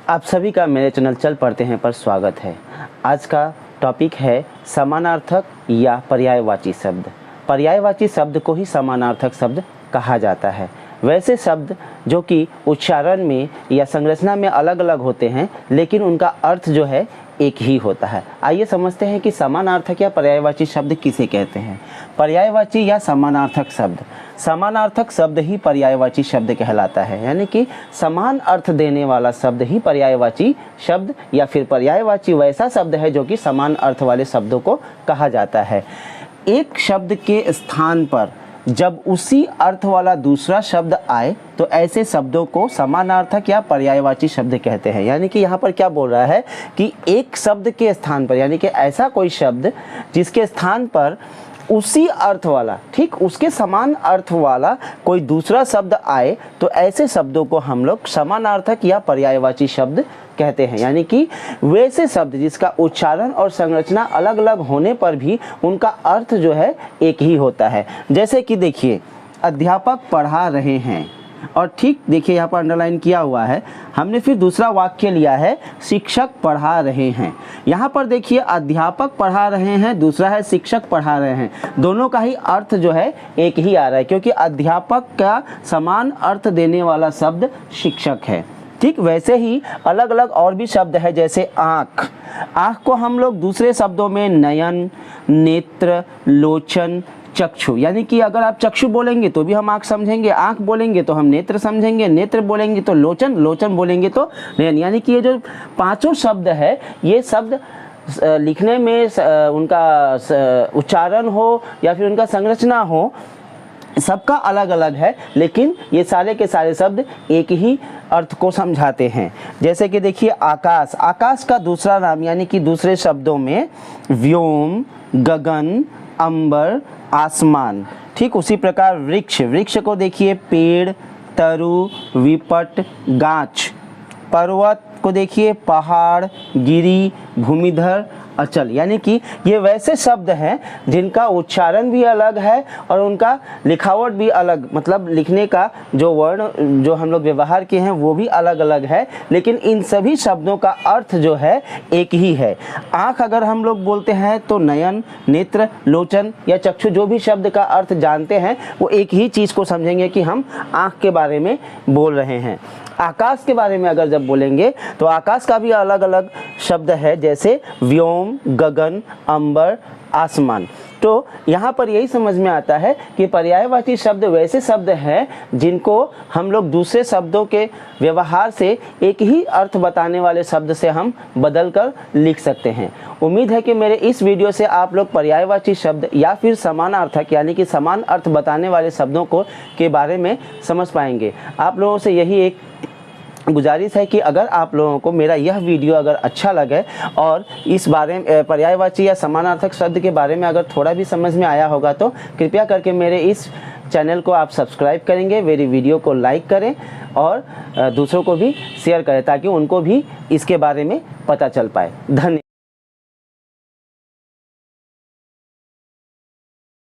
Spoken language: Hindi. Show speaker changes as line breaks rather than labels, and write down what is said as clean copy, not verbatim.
आप सभी का मेरे चैनल चल पढ़ते हैं पर स्वागत है। आज का टॉपिक है समानार्थक या पर्यायवाची शब्द। पर्यायवाची शब्द को ही समानार्थक शब्द कहा जाता है। वैसे शब्द जो कि उच्चारण में या संरचना में अलग अलग होते हैं लेकिन उनका अर्थ जो है एक ही होता है। आइए समझते हैं कि समानार्थक या पर्यायवाची शब्द किसे कहते हैं। पर्यायवाची या समानार्थक शब्द, समानार्थक शब्द ही पर्यायवाची शब्द कहलाता है, यानी कि समान अर्थ देने वाला शब्द ही पर्यायवाची शब्द या फिर पर्यायवाची वैसा शब्द है जो कि समान अर्थ वाले शब्दों को कहा जाता है। एक शब्द के स्थान पर जब उसी अर्थ वाला दूसरा शब्द आए तो ऐसे शब्दों को समानार्थक या पर्यायवाची शब्द कहते हैं। यानी कि यहाँ पर क्या बोल रहा है कि एक शब्द के स्थान पर, यानी कि ऐसा कोई शब्द जिसके स्थान पर उसी अर्थ वाला, ठीक उसके समान अर्थ वाला कोई दूसरा शब्द आए तो ऐसे शब्दों को हम लोग समानार्थक या पर्यायवाची शब्द कहते हैं। यानी कि वैसे शब्द जिसका उच्चारण और संरचना अलग अलग होने पर भी उनका अर्थ जो है एक ही होता है। जैसे कि देखिए, अध्यापक पढ़ा रहे हैं, और ठीक देखिए यहाँ पर अंडरलाइन किया हुआ है। हमने फिर दूसरा वाक्य लिया है शिक्षक पढ़ा रहे हैं। यहाँ पर देखिए अध्यापक पढ़ा रहे हैं, दूसरा है शिक्षक पढ़ा रहे हैं। दोनों का ही अर्थ जो है एक ही आ रहा है क्योंकि अध्यापक का समान अर्थ देने वाला शब्द शिक्षक है। ठीक वैसे ही अलग अलग और भी शब्द है, जैसे आँख। आँख को हम लोग दूसरे शब्दों में नयन, नेत्र, लोचन, चक्षु, यानी कि अगर आप चक्षु बोलेंगे तो भी हम आँख समझेंगे, आँख बोलेंगे तो हम नेत्र समझेंगे, नेत्र बोलेंगे तो लोचन, लोचन बोलेंगे तो नयन। यानी कि ये जो पांचों शब्द है, ये शब्द लिखने में उनका उच्चारण हो या फिर उनका संरचना हो, सबका अलग अलग है, लेकिन ये सारे के सारे शब्द एक ही अर्थ को समझाते हैं। जैसे कि देखिए आकाश, आकाश का दूसरा नाम यानी कि दूसरे शब्दों में व्योम, गगन, अंबर, आसमान। ठीक उसी प्रकार वृक्ष, वृक्ष को देखिए पेड़, तरु, विपट, गाछ। पर्वत को देखिए पहाड़, गिरी, भूमिधर, अचल। यानी कि ये वैसे शब्द हैं जिनका उच्चारण भी अलग है और उनका लिखावट भी अलग, मतलब लिखने का जो वर्ण जो हम लोग व्यवहार किए हैं वो भी अलग अलग है, लेकिन इन सभी शब्दों का अर्थ जो है एक ही है। आँख अगर हम लोग बोलते हैं तो नयन, नेत्र, लोचन या चक्षु, जो भी शब्द का अर्थ जानते हैं वो एक ही चीज़ को समझेंगे कि हम आँख के बारे में बोल रहे हैं। आकाश के बारे में अगर जब बोलेंगे तो आकाश का भी अलग अलग शब्द है, जैसे व्योम, गगन, अंबर, आसमान। तो यहाँ पर यही समझ में आता है कि पर्यायवाची शब्द वैसे शब्द हैं जिनको हम लोग दूसरे शब्दों के व्यवहार से एक ही अर्थ बताने वाले शब्द से हम बदल कर लिख सकते हैं। उम्मीद है कि मेरे इस वीडियो से आप लोग पर्यायवाची शब्द या फिर समानार्थक यानी कि समान अर्थ बताने वाले शब्दों को के बारे में समझ पाएंगे। आप लोगों से यही एक गुजारिश है कि अगर आप लोगों को मेरा यह वीडियो अगर अच्छा लगे और इस बारे में पर्यायवाची या समानार्थक शब्द के बारे में अगर थोड़ा भी समझ में आया होगा तो कृपया करके मेरे इस चैनल को आप सब्सक्राइब करेंगे, मेरी वीडियो को लाइक करें और दूसरों को भी शेयर करें ताकि उनको भी इसके बारे में पता चल पाए। धन्यवाद।